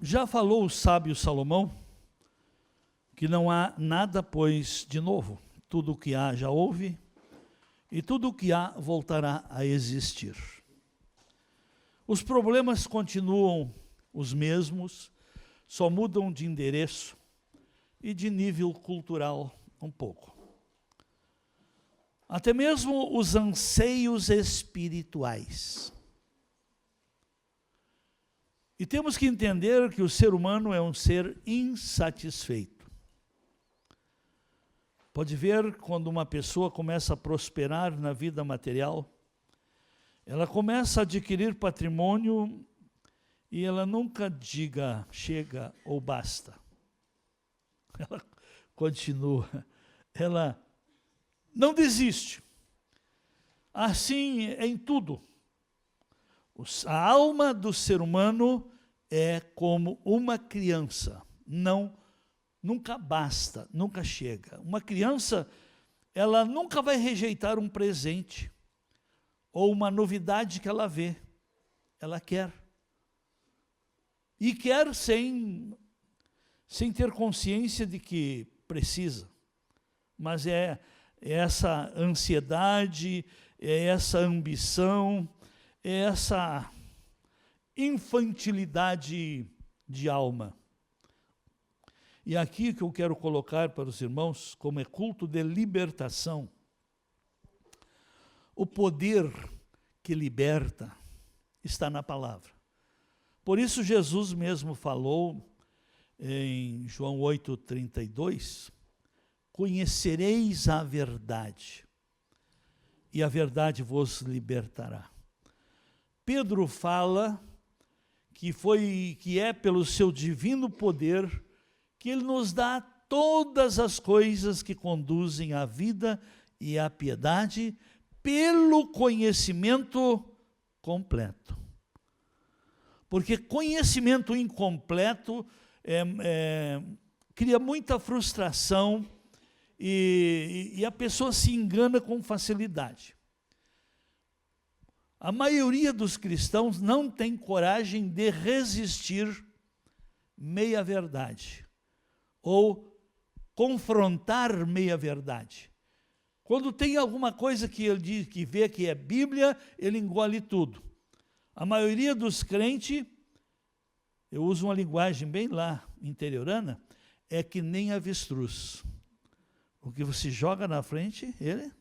Já falou o sábio Salomão que não há nada, pois, de novo. Tudo o que há já houve, e tudo o que há voltará a existir. Os problemas continuam os mesmos, só mudam de endereço e de nível cultural um pouco. Até mesmo os anseios espirituais. E temos que entender que o ser humano é um ser insatisfeito. Pode ver, quando uma pessoa começa a prosperar na vida material, ela começa a adquirir patrimônio e ela nunca diga chega ou basta. Ela continua, ela não desiste. Assim é em tudo. A alma do ser humano é como uma criança, nunca basta, nunca chega. Uma criança, ela nunca vai rejeitar um presente ou uma novidade que ela vê. Ela quer. E quer sem ter consciência de que precisa. Mas é essa ansiedade, é essa ambição, é essa infantilidade de alma. E aqui que eu quero colocar para os irmãos, como é culto de libertação, o poder que liberta está na palavra. Por isso Jesus mesmo falou em João 8:32, conhecereis a verdade, e a verdade vos libertará. Pedro fala que é pelo seu divino poder que ele nos dá todas as coisas que conduzem à vida e à piedade pelo conhecimento completo. Porque conhecimento incompleto cria muita frustração e a pessoa se engana com facilidade. A maioria dos cristãos não tem coragem de resistir meia-verdade ou confrontar meia-verdade. Quando tem alguma coisa que ele diz, que vê que é Bíblia, ele engole tudo. A maioria dos crentes, eu uso uma linguagem bem lá, interiorana, é que nem avestruz. O que você joga na frente, ele...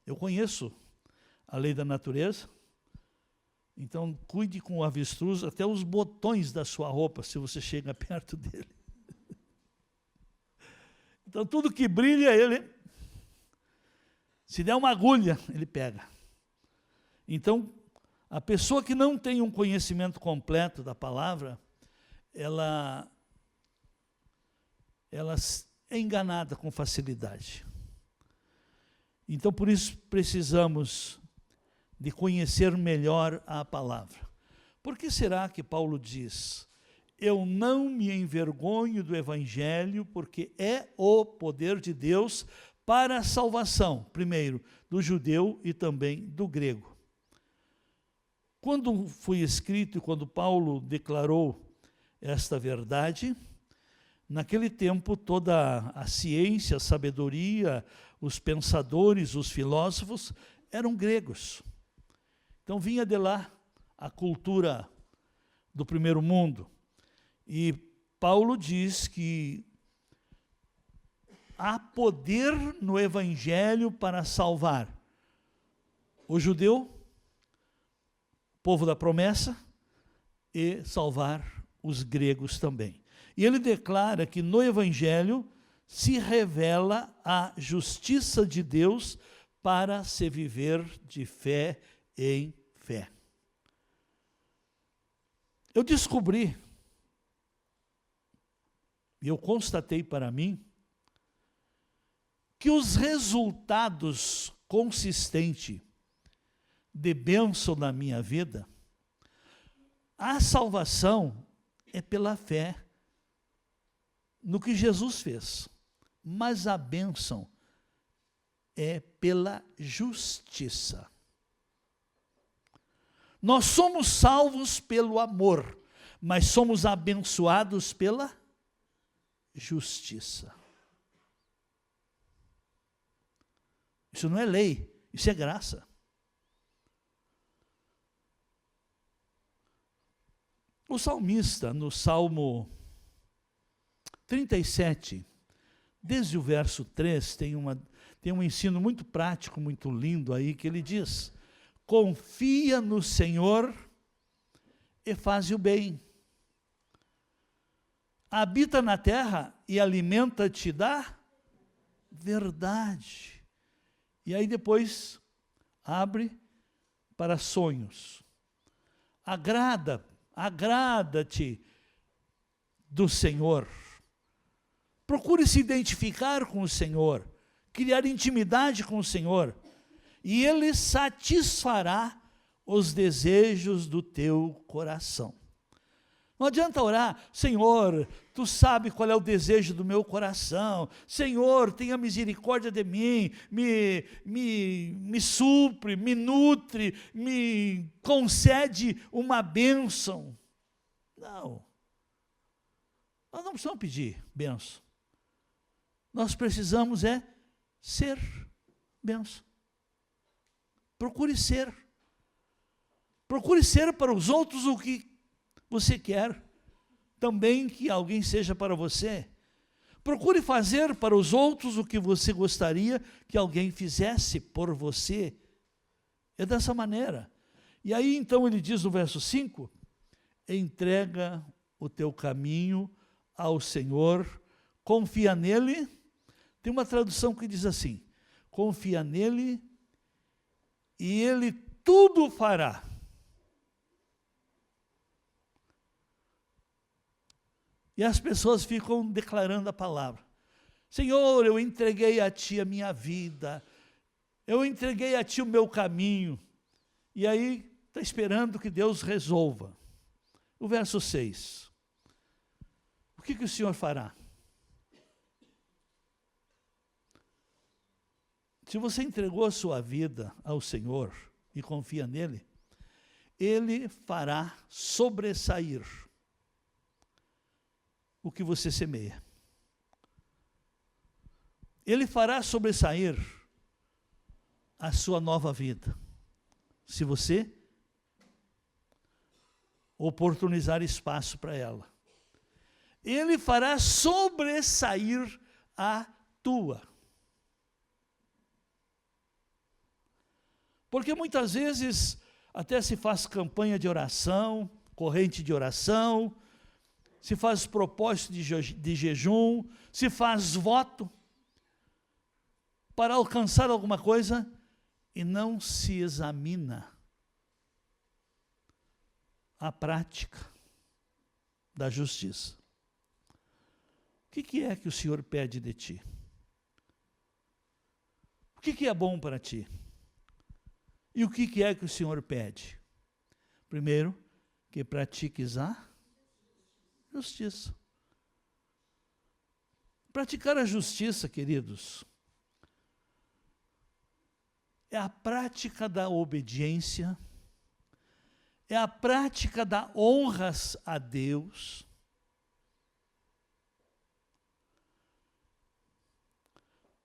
Eu conheço a lei da natureza, então cuide com o avestruz, até os botões da sua roupa, se você chega perto dele. Então tudo que brilha, ele... Se der uma agulha, ele pega. Então, a pessoa que não tem um conhecimento completo da palavra, ela é enganada com facilidade. Então, por isso, precisamos de conhecer melhor a palavra. Por que será que Paulo diz, eu não me envergonho do Evangelho, porque é o poder de Deus para a salvação, primeiro, do judeu e também do grego. Quando foi escrito e quando Paulo declarou esta verdade, naquele tempo toda a ciência, a sabedoria, os pensadores, os filósofos eram gregos. Então vinha de lá a cultura do primeiro mundo. E Paulo diz que há poder no Evangelho para salvar o judeu, povo da promessa, e salvar os gregos também. E ele declara que no Evangelho se revela a justiça de Deus para se viver de fé em fé. Eu descobri, e eu constatei para mim, que os resultados consistentes de bênção na minha vida, a salvação é pela fé no que Jesus fez, mas a bênção é pela justiça. Nós somos salvos pelo amor, mas somos abençoados pela justiça. Isso não é lei, isso é graça. O salmista, no Salmo 37, desde o verso 3, tem um ensino muito prático, muito lindo aí, que ele diz: confia no Senhor e faze o bem. Habita na terra e alimenta-te da verdade. E aí depois abre para sonhos. Agrada-te do Senhor. Procure se identificar com o Senhor, criar intimidade com o Senhor, e Ele satisfará os desejos do teu coração. Não adianta orar: Senhor, Tu sabe qual é o desejo do meu coração. Senhor, tenha misericórdia de mim, me supre, me nutre, me concede uma bênção. Não. Nós não precisamos pedir bênção. Nós precisamos ser bênção. Procure ser. Procure ser para os outros o que você quer também que alguém seja para você. Procure fazer para os outros o que você gostaria que alguém fizesse por você. É dessa maneira. E aí então ele diz no verso 5, entrega o teu caminho ao Senhor, confia nele. Tem uma tradução que diz assim: confia nele e ele tudo fará. E as pessoas ficam declarando a palavra: Senhor, eu entreguei a Ti a minha vida, eu entreguei a Ti o meu caminho. E aí está esperando que Deus resolva. O verso 6. O que o Senhor fará? Se você entregou a sua vida ao Senhor e confia nele, Ele fará sobressair o que você semeia. Ele fará sobressair a sua nova vida, se você oportunizar espaço para ela. Ele fará sobressair a tua. Porque muitas vezes até se faz campanha de oração, corrente de oração, se faz propósito de jejum, se faz voto para alcançar alguma coisa e não se examina a prática da justiça. O que é que o Senhor pede de ti? O que é bom para ti? E o que é que o Senhor pede? Primeiro, que pratiques a justiça. Praticar a justiça, queridos, é a prática da obediência, é a prática da honras a Deus.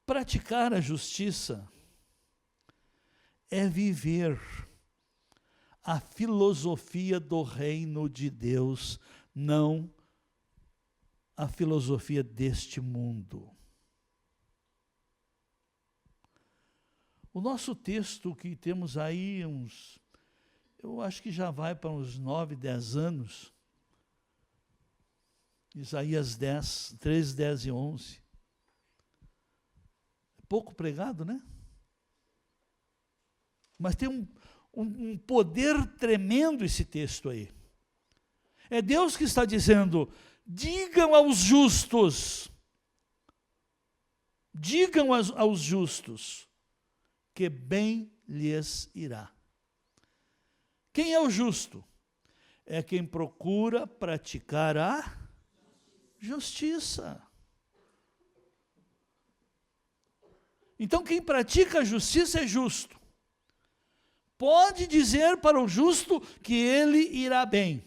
Praticar a justiça é viver a filosofia do reino de Deus, não a filosofia deste mundo. O nosso texto, que temos aí eu acho que já vai para uns 9, 10 anos, Isaías 10, 13, 10 e 11. É pouco pregado, né? Mas tem um poder tremendo esse texto aí. É Deus que está dizendo: digam aos justos, que bem lhes irá. Quem é o justo? É quem procura praticar a justiça. Então quem pratica a justiça é justo. pode dizer para o justo que ele irá bem.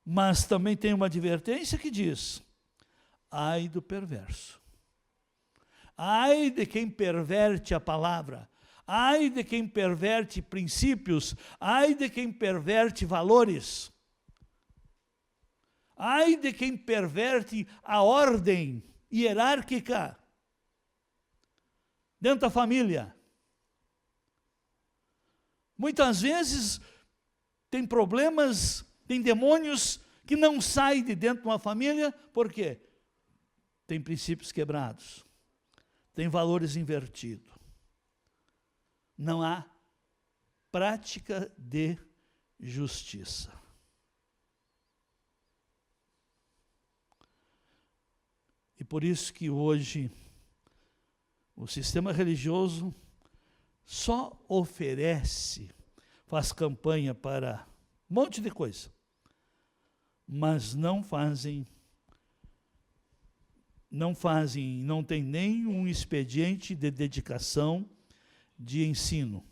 Mas também tem uma advertência que diz: ai do perverso. Ai de quem perverte a palavra. Ai de quem perverte princípios. Ai de quem perverte valores. Ai de quem perverte a ordem hierárquica dentro da família. Muitas vezes tem problemas, tem demônios que não saem de dentro de uma família, por quê? Tem princípios quebrados, tem valores invertidos. Não há prática de justiça. E por isso que hoje o sistema religioso só oferece, faz campanha para um monte de coisa, mas não tem nenhum expediente de dedicação de ensino.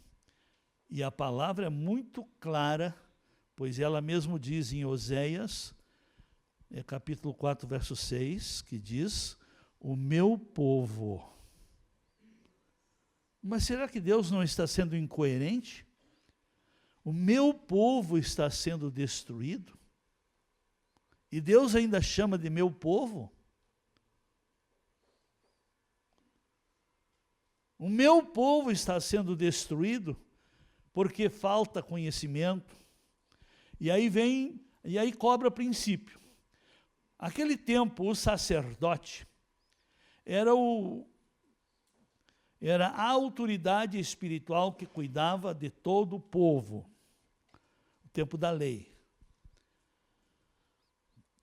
E a palavra é muito clara, pois ela mesmo diz em Oséias, capítulo 4, verso 6, que diz: o meu povo. Mas será que Deus não está sendo incoerente? O meu povo está sendo destruído? E Deus ainda chama de meu povo? O meu povo está sendo destruído porque falta conhecimento. E aí cobra princípio. Aquele tempo, o sacerdote era a autoridade espiritual que cuidava de todo o povo, o tempo da lei.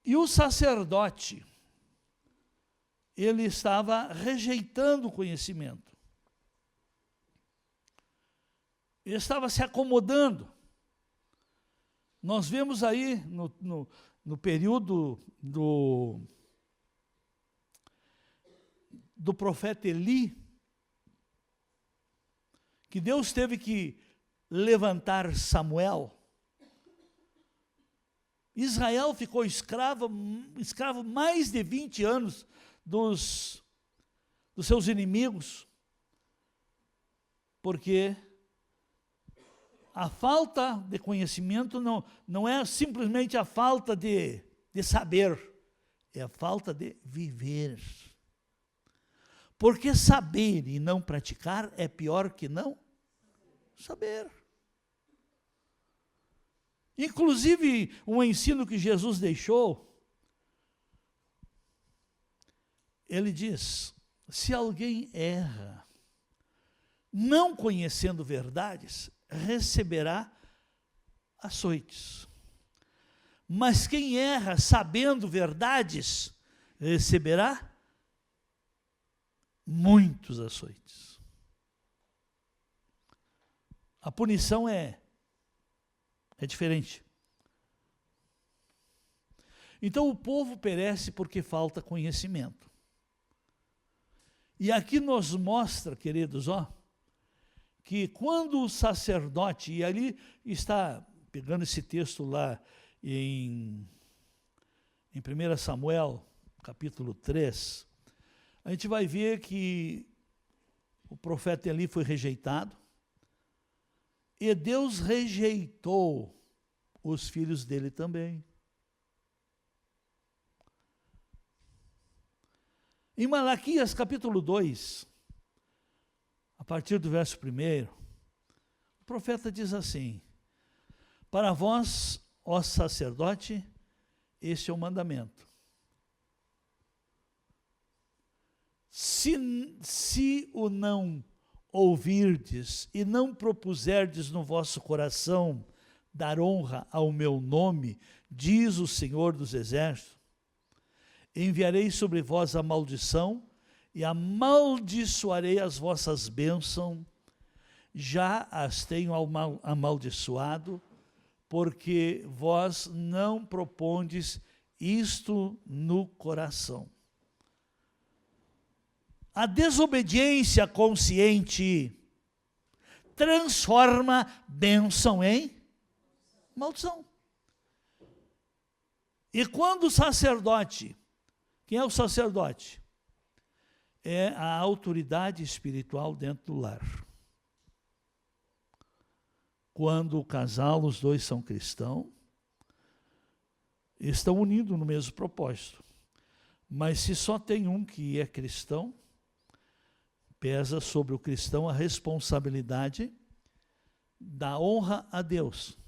E o sacerdote, ele estava rejeitando o conhecimento. Ele estava se acomodando. Nós vemos aí no período do profeta Eli, que Deus teve que levantar Samuel. Israel ficou escravo mais de 20 anos dos seus inimigos, porque a falta de conhecimento não é simplesmente a falta de saber, é a falta de viver. Porque saber e não praticar é pior que não saber. Inclusive, um ensino que Jesus deixou, ele diz: se alguém erra, não conhecendo verdades, receberá açoites. Mas quem erra sabendo verdades, receberá muitos açoites. A punição é diferente. Então o povo perece porque falta conhecimento. E aqui nos mostra, queridos, que quando o sacerdote, e ali está, pegando esse texto lá em 1 Samuel, capítulo 3, a gente vai ver que o profeta Eli foi rejeitado, e Deus rejeitou os filhos dele também. Em Malaquias capítulo 2, a partir do verso 1, o profeta diz assim: para vós, ó sacerdote, este é o mandamento. Se o não ouvirdes e não propuserdes no vosso coração dar honra ao meu nome, diz o Senhor dos Exércitos, enviarei sobre vós a maldição e amaldiçoarei as vossas bênçãos, já as tenho amaldiçoado, porque vós não propondes isto no coração. A desobediência consciente transforma bênção em maldição. E quando o sacerdote, quem é o sacerdote? É a autoridade espiritual dentro do lar. Quando o casal, os dois são cristãos, estão unidos no mesmo propósito. Mas se só tem um que é cristão, pesa sobre o cristão a responsabilidade da honra a Deus.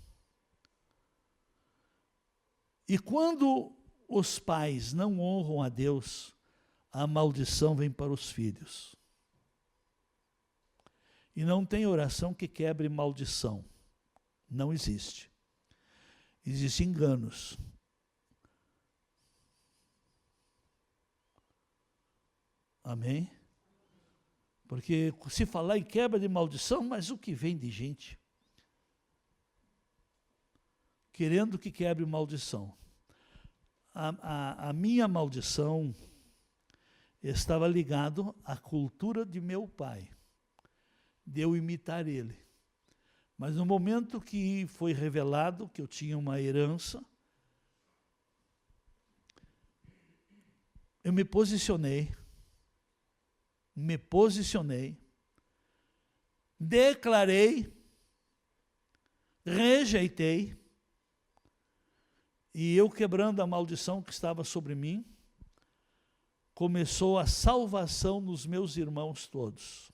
E quando os pais não honram a Deus, a maldição vem para os filhos. E não tem oração que quebre maldição. Não existe. Existem enganos. Amém? Porque se falar em quebra de maldição, mas o que vem de gente? Querendo que quebre maldição. A minha maldição estava ligado à cultura de meu pai, de eu imitar ele. Mas no momento que foi revelado que eu tinha uma herança, eu me posicionei, declarei, rejeitei, e eu, quebrando a maldição que estava sobre mim, começou a salvação nos meus irmãos todos.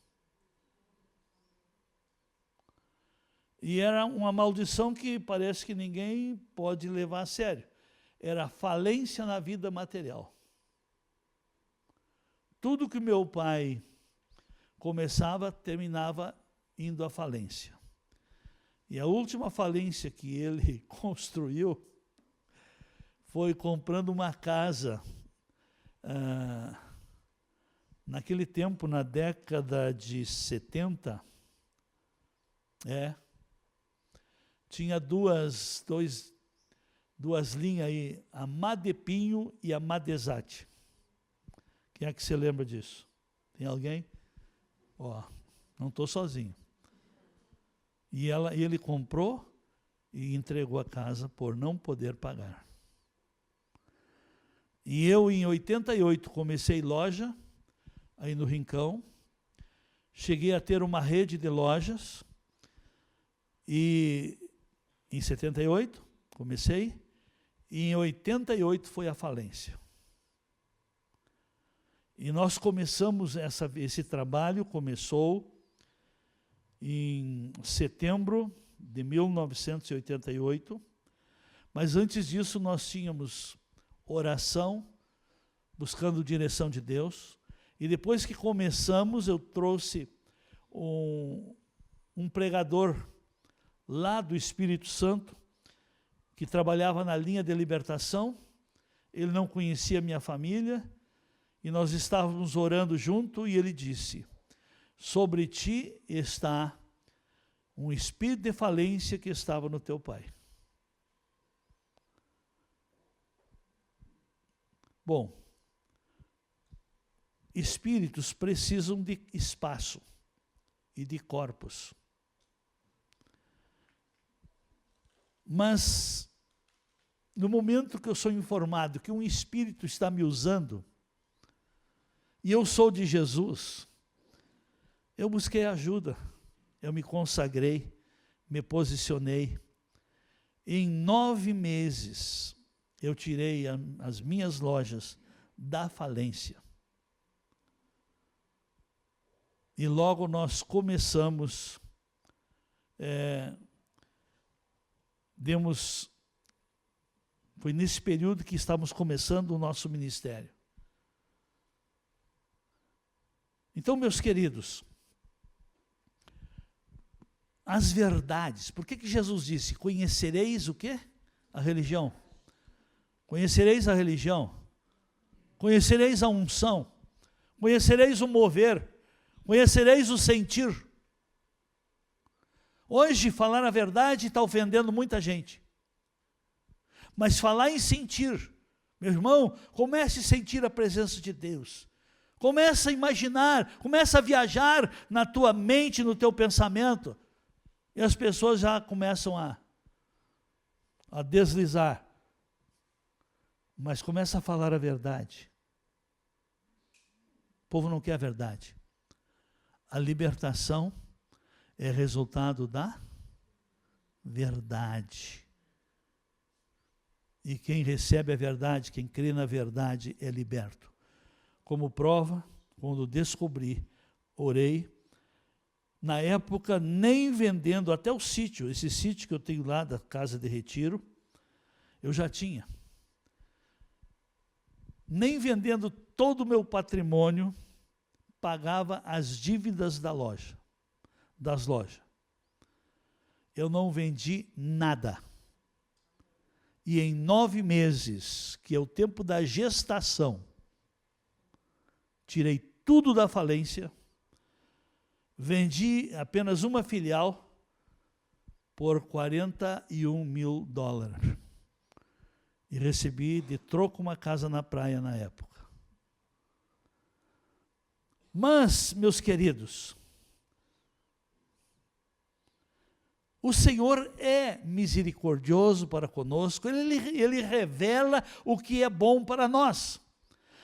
E era uma maldição que parece que ninguém pode levar a sério. Era falência na vida material. Tudo que meu pai começava, terminava indo à falência. E a última falência que ele construiu foi comprando uma casa, naquele tempo, na década de 70, tinha duas linhas aí, a Madepinho e a Madesat. Quem é que se lembra disso? Tem alguém? Não estou sozinho. E ele comprou e entregou a casa por não poder pagar. E eu, em 88, comecei loja, aí no Rincão. Cheguei a ter uma rede de lojas. E em 78, comecei. E em 88 foi a falência. E nós começamos esse trabalho, começou em setembro de 1988. Mas antes disso nós tínhamos oração, buscando direção de Deus. E depois que começamos, eu trouxe um pregador lá do Espírito Santo, que trabalhava na linha de libertação. Ele não conhecia minha família, e nós estávamos orando junto, e ele disse: sobre ti está um espírito de falência que estava no teu pai. Bom, espíritos precisam de espaço e de corpos. Mas, no momento que eu sou informado que um espírito está me usando, e eu sou de Jesus, eu busquei ajuda, eu me consagrei, me posicionei. Em 9 meses, eu tirei as minhas lojas da falência. E logo nós começamos, foi nesse período que estávamos começando o nosso ministério. Então, meus queridos, as verdades, por que Jesus disse, conhecereis o quê? A religião. Conhecereis a religião, conhecereis a unção, conhecereis o mover, conhecereis o sentir. Hoje, falar a verdade está ofendendo muita gente. Mas falar em sentir, meu irmão, comece a sentir a presença de Deus. Começa a imaginar, começa a viajar na tua mente, no teu pensamento. E as pessoas já começam a deslizar. Mas começa a falar a verdade. O povo não quer a verdade. A libertação é resultado da verdade. E quem recebe a verdade, quem crê na verdade, é liberto. Como prova, quando descobri, orei, na época nem vendendo até o sítio, esse sítio que eu tenho lá da casa de retiro, eu já tinha. Nem vendendo todo o meu patrimônio, pagava as dívidas das lojas. Eu não vendi nada. E em 9 meses, que é o tempo da gestação, tirei tudo da falência, vendi apenas uma filial por $41 mil. E recebi de troco uma casa na praia na época. Mas, meus queridos, o Senhor é misericordioso para conosco, Ele revela o que é bom para nós.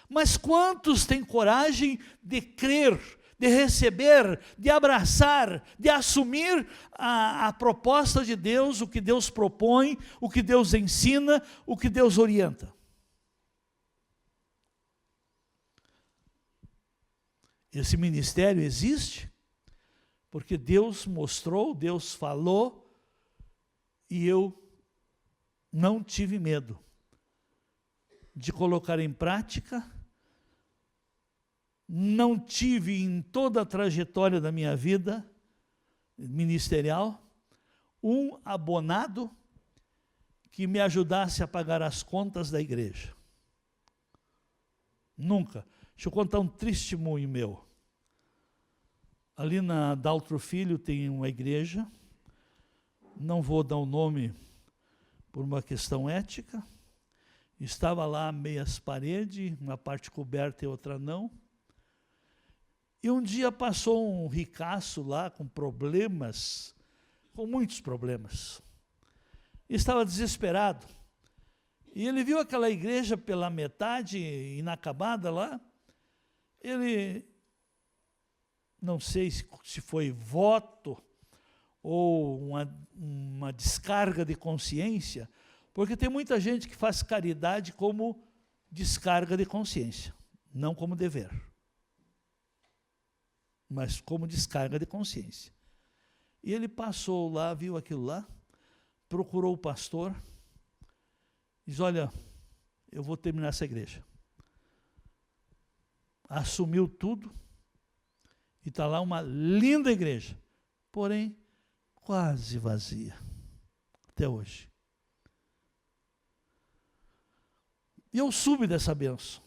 Mas quantos têm coragem de crer, de receber, de abraçar, de assumir a proposta de Deus, o que Deus propõe, o que Deus ensina, o que Deus orienta? Esse ministério existe porque Deus mostrou, Deus falou, e eu não tive medo de colocar em prática. Não tive em toda a trajetória da minha vida ministerial um abonado que me ajudasse a pagar as contas da igreja. Nunca. Deixa eu contar um testemunho meu. Ali na Daltro Filho tem uma igreja, não vou dar o nome por uma questão ética. Estava lá meias paredes, uma parte coberta e outra não. E um dia passou um ricaço lá com problemas, com muitos problemas. Estava desesperado. E ele viu aquela igreja pela metade, inacabada lá. Ele, não sei se foi voto ou uma descarga de consciência, porque tem muita gente que faz caridade como descarga de consciência, não como dever, mas como descarga de consciência. E ele passou lá, viu aquilo lá, procurou o pastor, diz: olha, eu vou terminar essa igreja. Assumiu tudo, e está lá uma linda igreja, porém quase vazia, até hoje. E eu subi dessa benção.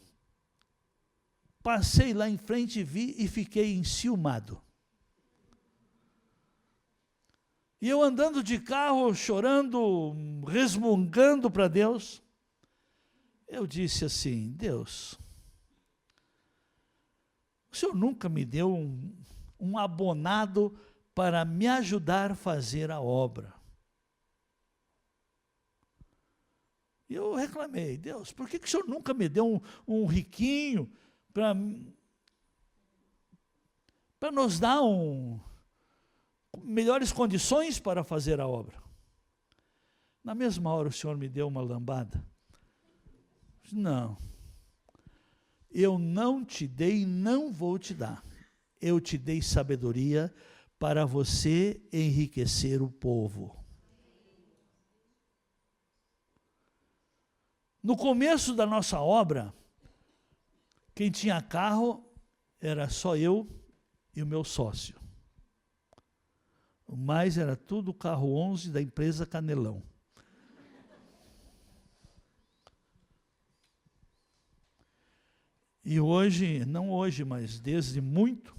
Passei lá em frente, vi e fiquei enciumado. E eu andando de carro, chorando, resmungando para Deus, eu disse assim: Deus, o Senhor nunca me deu um abonado para me ajudar a fazer a obra. E eu reclamei: Deus, por que o Senhor nunca me deu um riquinho para nos dar melhores condições para fazer a obra? Na mesma hora o Senhor me deu uma lambada. Não, eu não te dei e não vou te dar. Eu te dei sabedoria para você enriquecer o povo. No começo da nossa obra, quem tinha carro era só eu e o meu sócio. O mais era tudo carro 11 da empresa Canelão. E hoje, não hoje, mas desde muito,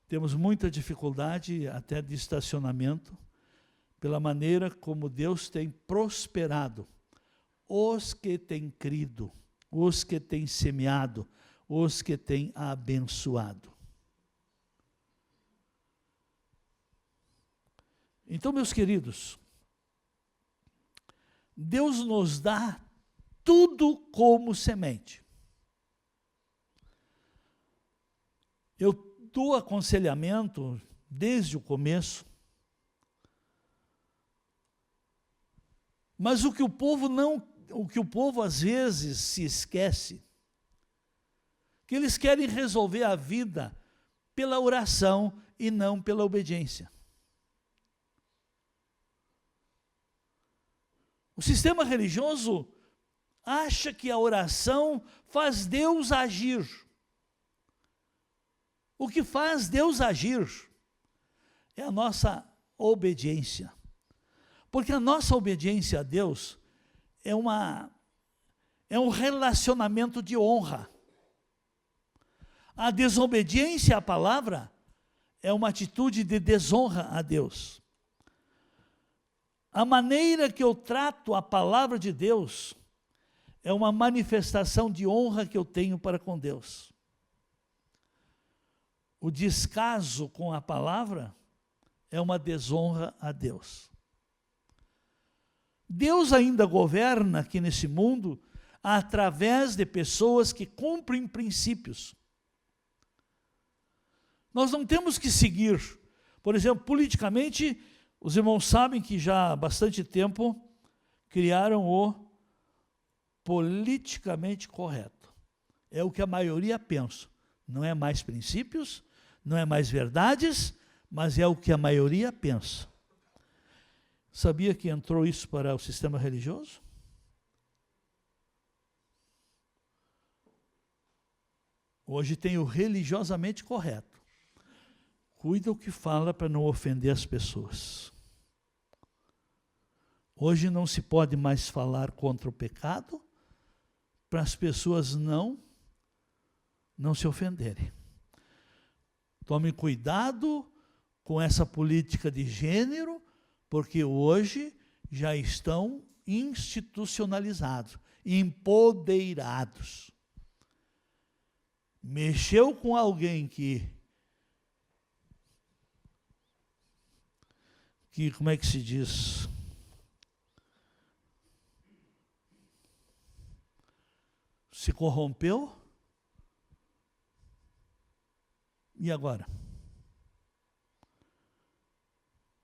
temos muita dificuldade até de estacionamento, pela maneira como Deus tem prosperado os que têm crido, os que têm semeado, os que tem abençoado. Então, meus queridos, Deus nos dá tudo como semente. Eu dou aconselhamento desde o começo, mas o que o povo às vezes se esquece, que eles querem resolver a vida pela oração e não pela obediência. O sistema religioso acha que a oração faz Deus agir. O que faz Deus agir é a nossa obediência. Porque a nossa obediência a Deus é um relacionamento de honra. A desobediência à palavra é uma atitude de desonra a Deus. A maneira que eu trato a palavra de Deus é uma manifestação de honra que eu tenho para com Deus. O descaso com a palavra é uma desonra a Deus. Deus ainda governa aqui nesse mundo através de pessoas que cumprem princípios. Nós não temos que seguir, por exemplo, politicamente, os irmãos sabem que já há bastante tempo criaram o politicamente correto. É o que a maioria pensa. Não é mais princípios, não é mais verdades, mas é o que a maioria pensa. Sabia que entrou isso para o sistema religioso? Hoje tem o religiosamente correto. Cuida o que fala para não ofender as pessoas. Hoje não se pode mais falar contra o pecado para as pessoas não se ofenderem. Tome cuidado com essa política de gênero, porque hoje já estão institucionalizados, empoderados. Mexeu com alguém que como é que se diz? Se corrompeu? E agora?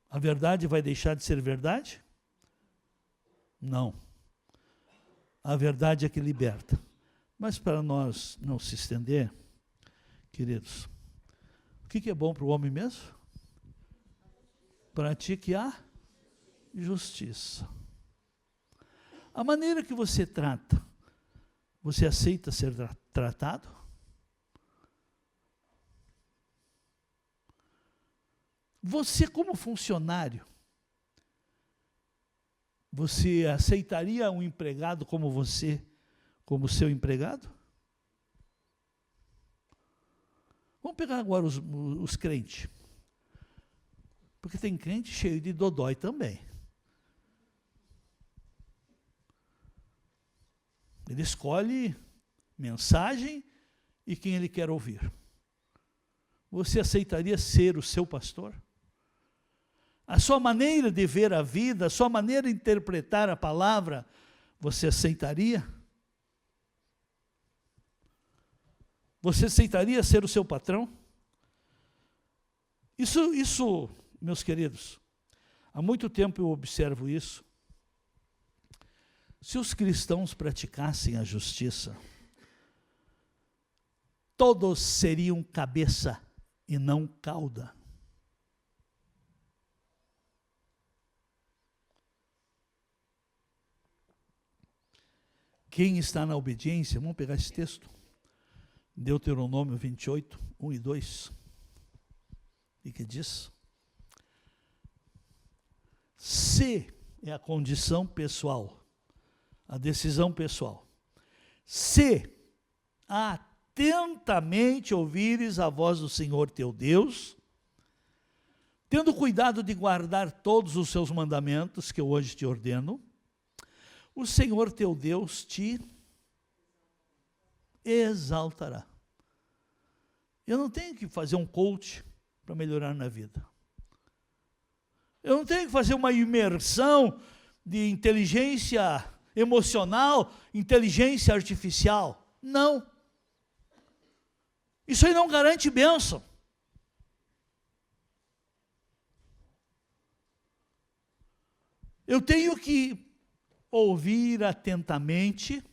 A verdade vai deixar de ser verdade? Não. A verdade é que liberta. Mas para nós não se estender, queridos, o que é bom para o homem mesmo? Pratique a justiça. A maneira que você trata, você aceita ser tratado? Você, como funcionário, você aceitaria um empregado como você, como seu empregado? Vamos pegar agora os crentes. Porque tem crente cheio de dodói também. Ele escolhe mensagem e quem ele quer ouvir. Você aceitaria ser o seu pastor? A sua maneira de ver a vida, a sua maneira de interpretar a palavra, você aceitaria? Você aceitaria ser o seu patrão? Isso, meus queridos, há muito tempo eu observo isso. Se os cristãos praticassem a justiça, todos seriam cabeça e não cauda. Quem está na obediência, vamos pegar esse texto, Deuteronômio 28, 1 e 2, e que diz: se é a condição pessoal, a decisão pessoal, se atentamente ouvires a voz do Senhor teu Deus, tendo cuidado de guardar todos os seus mandamentos que eu hoje te ordeno, o Senhor teu Deus te exaltará. Eu não tenho que fazer um coach para melhorar na vida. Eu não tenho que fazer uma imersão de inteligência emocional, inteligência artificial. Não. Isso aí não garante bênção. Eu tenho que ouvir atentamente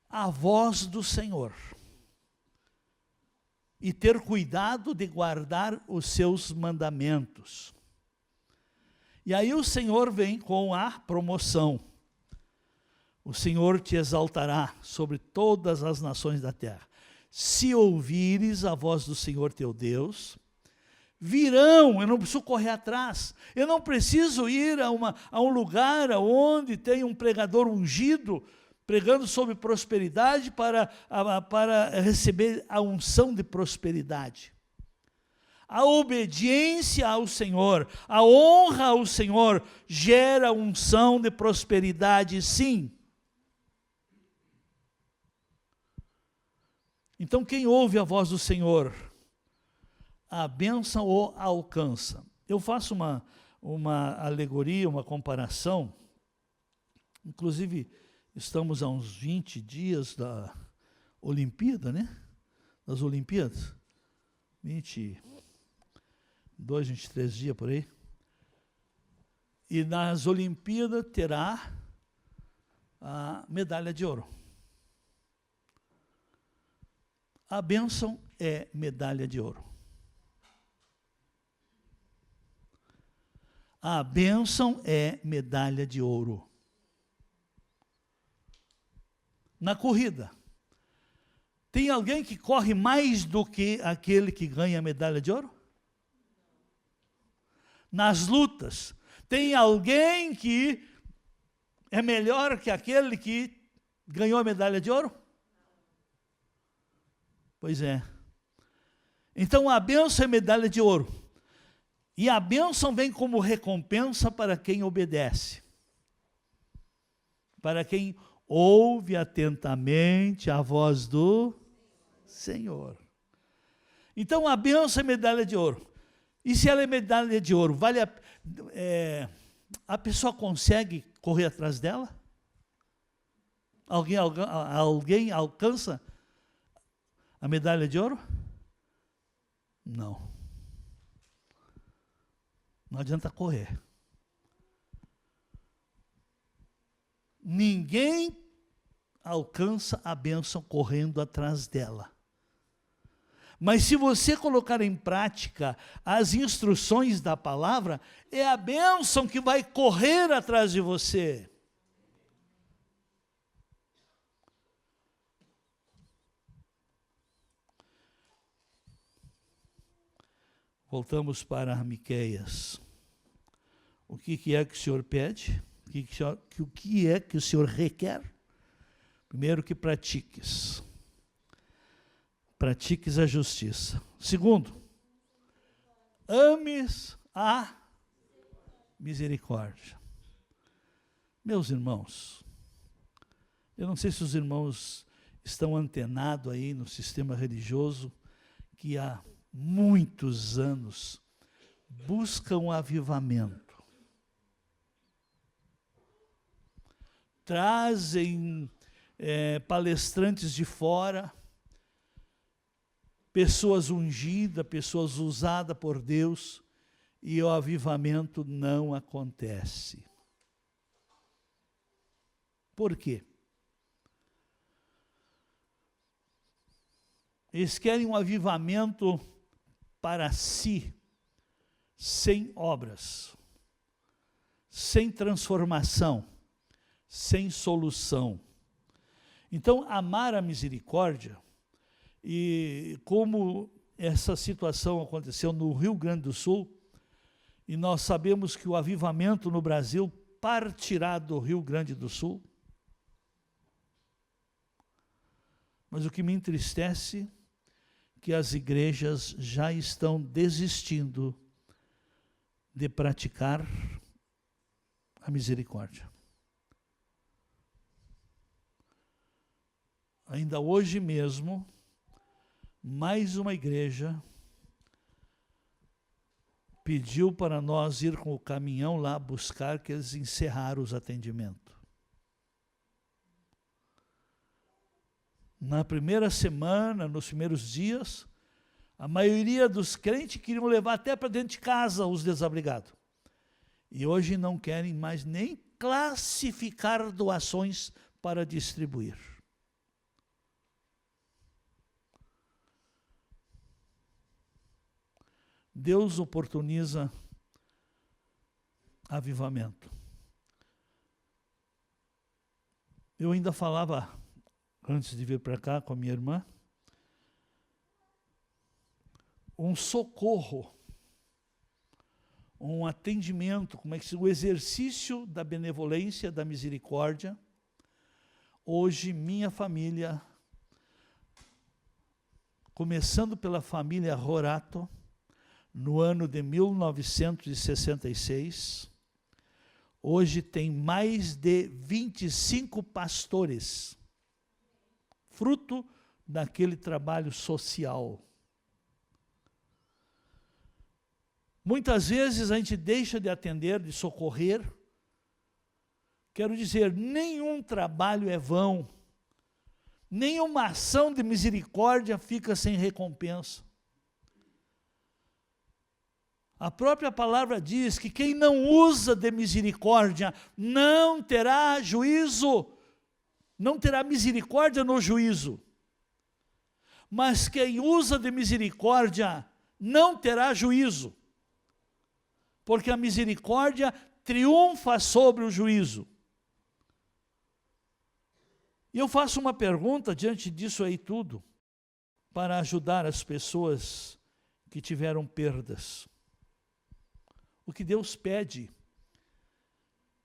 a voz do Senhor e ter cuidado de guardar os seus mandamentos. E aí o Senhor vem com a promoção. O Senhor te exaltará sobre todas as nações da terra. Se ouvires a voz do Senhor teu Deus, virão, eu não preciso correr atrás, eu não preciso ir a um lugar onde tem um pregador ungido, pregando sobre prosperidade para receber a unção de prosperidade. A obediência ao Senhor, a honra ao Senhor, gera unção de prosperidade, sim. Então, quem ouve a voz do Senhor, a bênção o alcança. Eu faço uma alegoria, uma comparação. Inclusive, estamos a uns 20 dias da Olimpíada, né? Das Olimpíadas. 22, 23 dias por aí. E nas Olimpíadas terá a medalha de ouro. A bênção é medalha de ouro. A bênção é medalha de ouro. Na corrida, tem alguém que corre mais do que aquele que ganha a medalha de ouro? Nas lutas, tem alguém que é melhor que aquele que ganhou a medalha de ouro? Pois é. Então a bênção é medalha de ouro. E a bênção vem como recompensa para quem obedece. Para quem ouve atentamente a voz do Senhor. Então a bênção é medalha de ouro. E se ela é medalha de ouro, a pessoa consegue correr atrás dela? Alguém alcança a medalha de ouro? Não. Não adianta correr. Ninguém alcança a bênção correndo atrás dela. Mas se você colocar em prática as instruções da palavra, é a bênção que vai correr atrás de você. Voltamos para Miqueias. O que é que o Senhor pede? O que é que o Senhor requer? Primeiro, que pratiques. Pratiques a justiça. Segundo, ames a misericórdia. Meus irmãos, eu não sei se os irmãos estão antenados aí no sistema religioso, que há muitos anos buscam avivamento. Trazem palestrantes de fora, pessoas ungidas, pessoas usadas por Deus, e o avivamento não acontece. Por quê? Eles querem um avivamento para si, sem obras, sem transformação, sem solução. Então, amar a misericórdia, e como essa situação aconteceu no Rio Grande do Sul, e nós sabemos que o avivamento no Brasil partirá do Rio Grande do Sul, mas o que me entristece é que as igrejas já estão desistindo de praticar a misericórdia. Ainda hoje mesmo, mais uma igreja pediu para nós ir com o caminhão lá buscar, que eles encerraram os atendimentos. Na primeira semana, nos primeiros dias, a maioria dos crentes queriam levar até para dentro de casa os desabrigados. E hoje não querem mais nem classificar doações para distribuir. Deus oportuniza avivamento. Eu ainda falava, antes de vir para cá com a minha irmã, um socorro, um atendimento, como é que se o exercício da benevolência, da misericórdia. Hoje minha família, começando pela família Rorato, no ano de 1966, hoje tem mais de 25 pastores, fruto daquele trabalho social. Muitas vezes a gente deixa de atender, de socorrer. Quero dizer, nenhum trabalho é vão, nenhuma ação de misericórdia fica sem recompensa. A própria palavra diz que quem não usa de misericórdia não terá juízo, não terá misericórdia no juízo. Mas quem usa de misericórdia não terá juízo, porque a misericórdia triunfa sobre o juízo. E eu faço uma pergunta diante disso aí tudo, para ajudar as pessoas que tiveram perdas. O que Deus pede,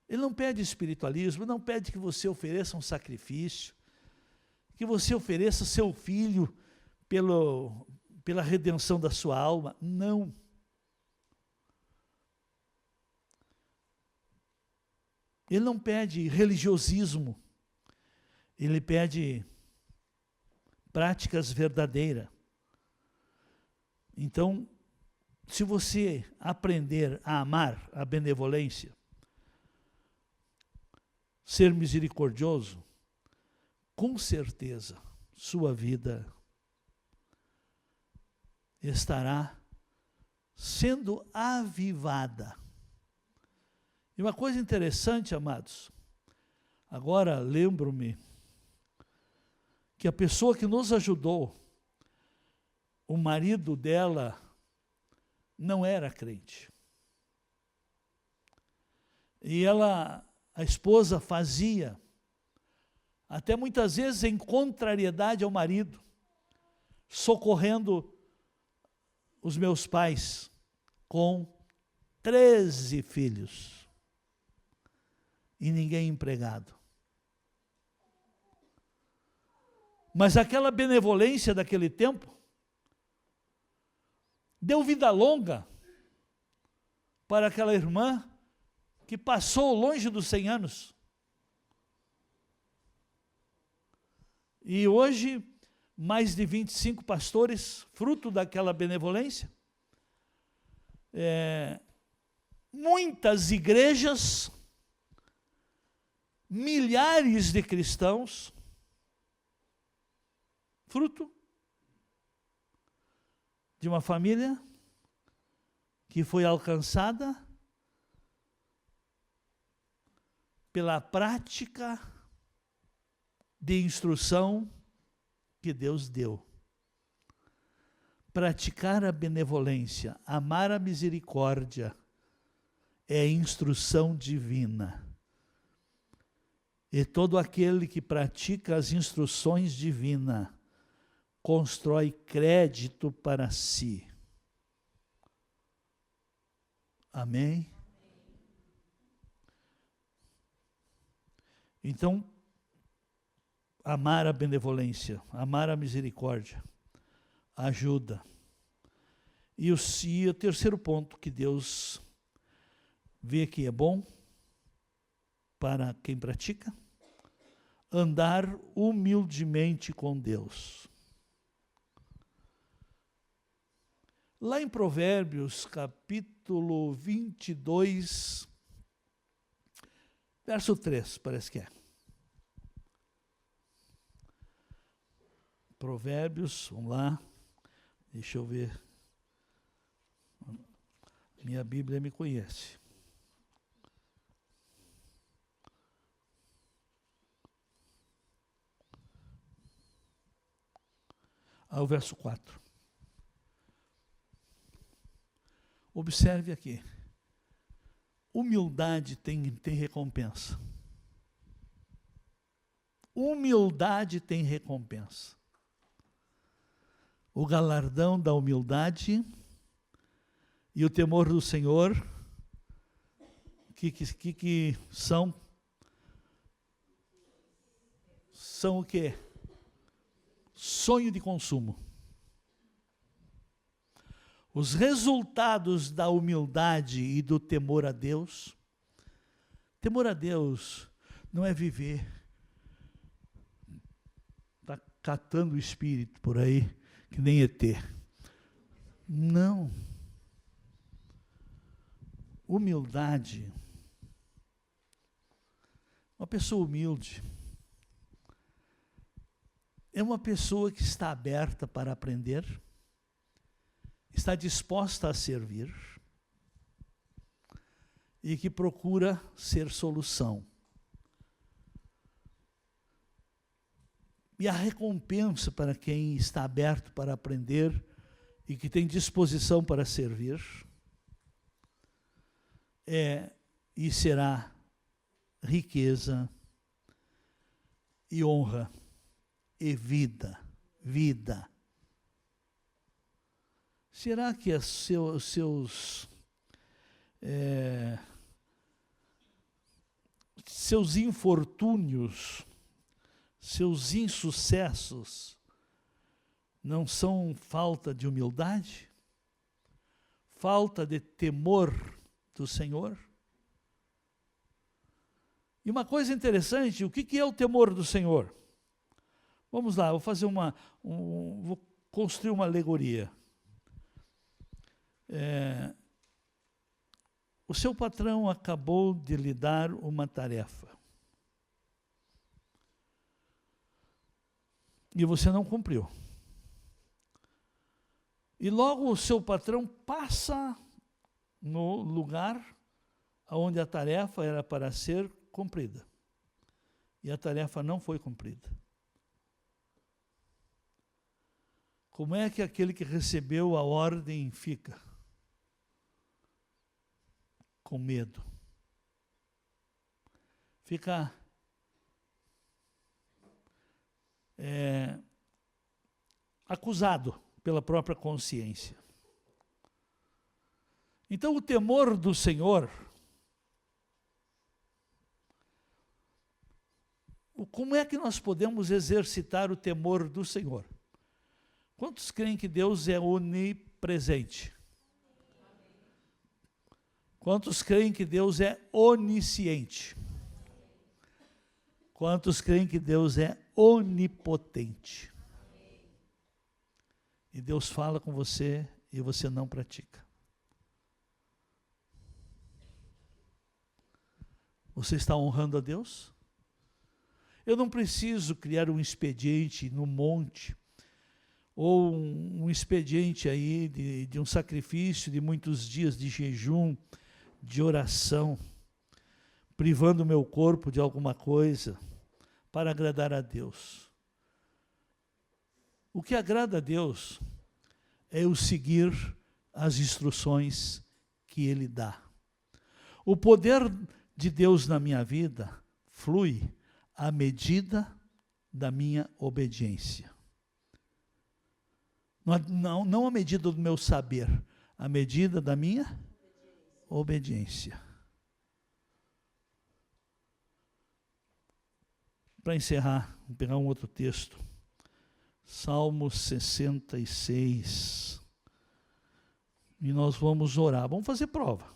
Ele não pede espiritualismo, não pede que você ofereça um sacrifício, que você ofereça seu filho pela redenção da sua alma. Não. Ele não pede religiosismo, Ele pede práticas verdadeiras. Então, se você aprender a amar a benevolência, ser misericordioso, com certeza sua vida estará sendo avivada. E uma coisa interessante, amados, agora lembro-me que a pessoa que nos ajudou, o marido dela, não era crente. E a esposa fazia, até muitas vezes em contrariedade ao marido, socorrendo os meus pais com 13 filhos e ninguém empregado. Mas aquela benevolência daquele tempo deu vida longa para aquela irmã que passou longe dos 100 anos. E hoje, mais de 25 pastores, fruto daquela benevolência. Muitas igrejas, milhares de cristãos, fruto de uma família que foi alcançada pela prática de instrução que Deus deu. Praticar a benevolência, amar a misericórdia, é instrução divina. E todo aquele que pratica as instruções divinas constrói crédito para si. Amém? Então, amar a benevolência, amar a misericórdia, ajuda. E o terceiro ponto que Deus vê que é bom para quem pratica, andar humildemente com Deus. Lá em Provérbios, capítulo 22, verso 3, parece que é. Provérbios, vamos lá, deixa eu ver. Minha Bíblia me conhece. O verso 4. Observe aqui. Humildade tem recompensa. Humildade tem recompensa. O galardão da humildade e o temor do Senhor, que são? São o quê? Sonho de consumo. Os resultados da humildade e do temor a Deus não é viver tá catando o espírito por aí, que nem ET. Não. Humildade. Uma pessoa humilde é uma pessoa que está aberta para aprender, está disposta a servir e que procura ser solução. E a recompensa para quem está aberto para aprender e que tem disposição para servir é e será riqueza e honra e vida. Será que seus infortúnios, seus insucessos, não são falta de humildade? Falta de temor do Senhor? E uma coisa interessante, o que é o temor do Senhor? Vamos lá, vou construir uma alegoria. O seu patrão acabou de lhe dar uma tarefa. E você não cumpriu. E logo o seu patrão passa no lugar onde a tarefa era para ser cumprida. E a tarefa não foi cumprida. Como é que aquele que recebeu a ordem fica? Com medo. Fica acusado pela própria consciência. Então, o temor do Senhor, como é que nós podemos exercitar o temor do Senhor? Quantos creem que Deus é onipresente? Quantos creem que Deus é onisciente? Quantos creem que Deus é onipotente? E Deus fala com você e você não pratica. Você está honrando a Deus? Eu não preciso criar um expediente no monte, ou um expediente aí de um sacrifício de muitos dias de jejum, de oração, privando o meu corpo de alguma coisa para agradar a Deus. O que agrada a Deus é eu seguir as instruções que Ele dá. O poder de Deus na minha vida flui à medida da minha obediência. Não à medida do meu saber, à medida da minha obediência. Para encerrar, vou pegar um outro texto. Salmo 66. E nós vamos orar. Vamos fazer prova.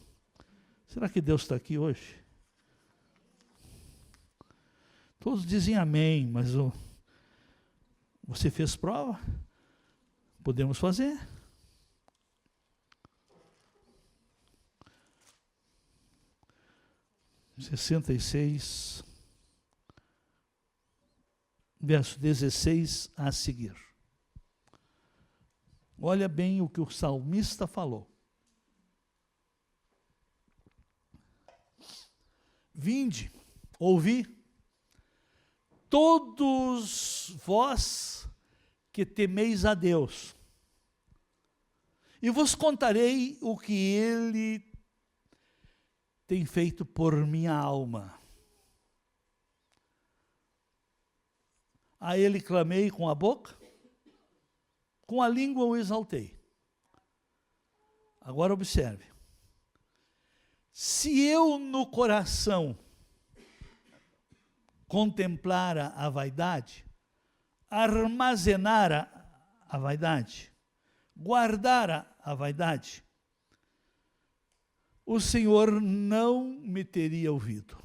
Será que Deus está aqui hoje? Todos dizem amém, mas você fez prova? Podemos fazer. 66, verso 16 a seguir. Olha bem o que o salmista falou. Vinde, ouvi, todos vós que temeis a Deus, e vos contarei o que Ele tem feito por minha alma. A Ele clamei com a boca, com a língua o exaltei. Agora observe. Se eu no coração contemplara a vaidade, armazenara a vaidade, guardara a vaidade, o Senhor não me teria ouvido.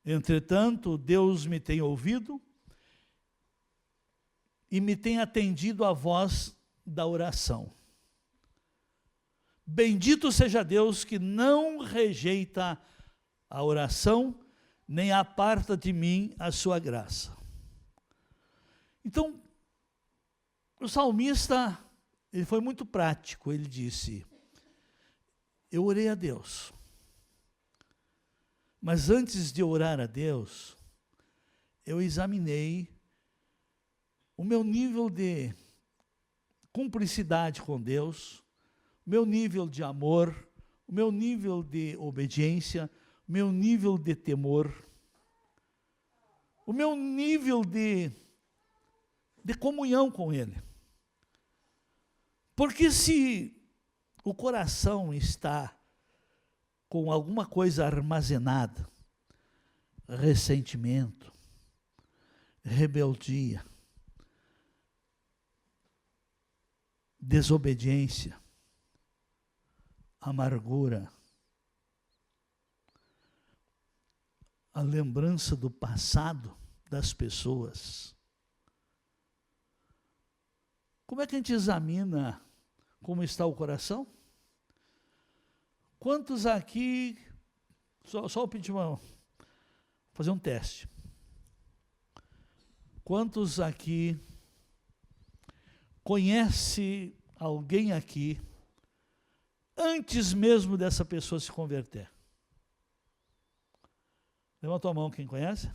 Entretanto, Deus me tem ouvido e me tem atendido à voz da oração. Bendito seja Deus que não rejeita a oração, nem aparta de mim a sua graça. Então, o salmista, ele foi muito prático, ele disse, eu orei a Deus, mas antes de orar a Deus, eu examinei o meu nível de cumplicidade com Deus, o meu nível de amor, o meu nível de obediência, o meu nível de temor, o meu nível de comunhão com Ele. Porque se o coração está com alguma coisa armazenada, ressentimento, rebeldia, desobediência, amargura, a lembrança do passado das pessoas. Como é que a gente examina como está o coração? Quantos aqui, só eu pedir fazer um teste. Quantos aqui conhece alguém aqui antes mesmo dessa pessoa se converter? Levanta a mão quem conhece.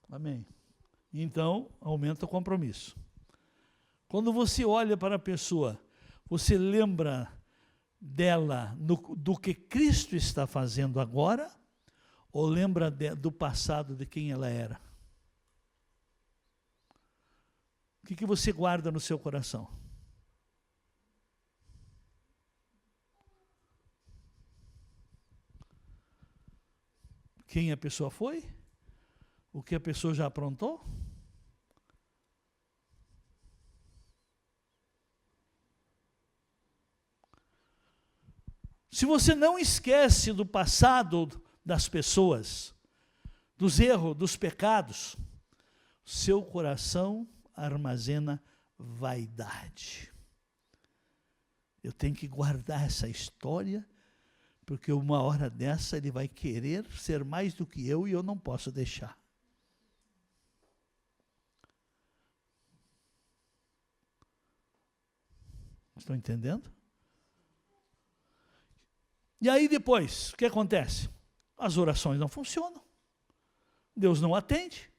Amém. Então, aumenta o compromisso. Quando você olha para a pessoa, você lembra dela do que Cristo está fazendo agora, ou lembra do passado de quem ela era? O que você guarda no seu coração? Quem a pessoa foi? O que a pessoa já aprontou? Se você não esquece do passado das pessoas, dos erros, dos pecados, seu coração armazena vaidade. Eu tenho que guardar essa história, porque uma hora dessa ele vai querer ser mais do que eu e eu não posso deixar. Estão entendendo? E aí depois, o que acontece? As orações não funcionam. Deus não atende.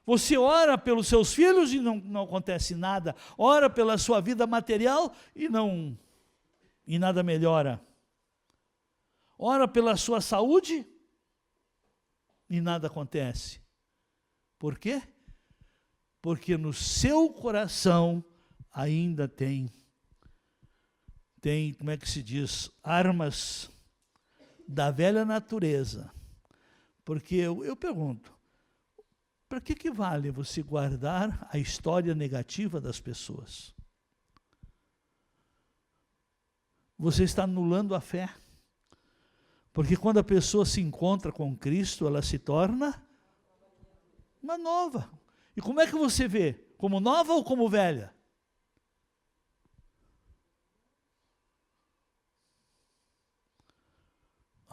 Você ora pelos seus filhos e não acontece nada. Ora pela sua vida material e nada melhora. Ora pela sua saúde e nada acontece. Por quê? Porque no seu coração ainda tem, como é que se diz, armas da velha natureza. Porque eu pergunto, para que vale você guardar a história negativa das pessoas? Você está anulando a fé. Porque quando a pessoa se encontra com Cristo, ela se torna uma nova. E como é que você vê? Como nova ou como velha?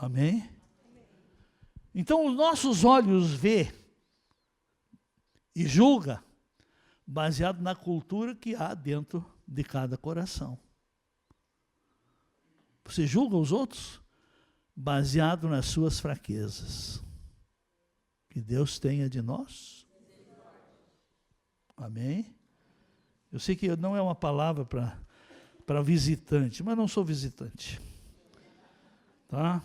Amém? Então, os nossos olhos vê e julga baseado na cultura que há dentro de cada coração. Você julga os outros baseado nas suas fraquezas. Que Deus tenha de nós. Amém? Eu sei que não é uma palavra para visitante, mas não sou visitante. Tá?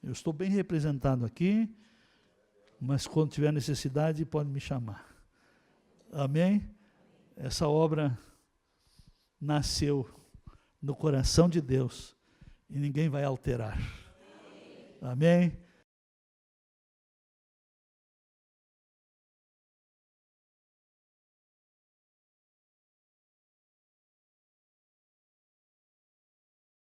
Eu estou bem representado aqui, mas quando tiver necessidade, pode me chamar. Amém? Essa obra nasceu no coração de Deus e ninguém vai alterar. Amém?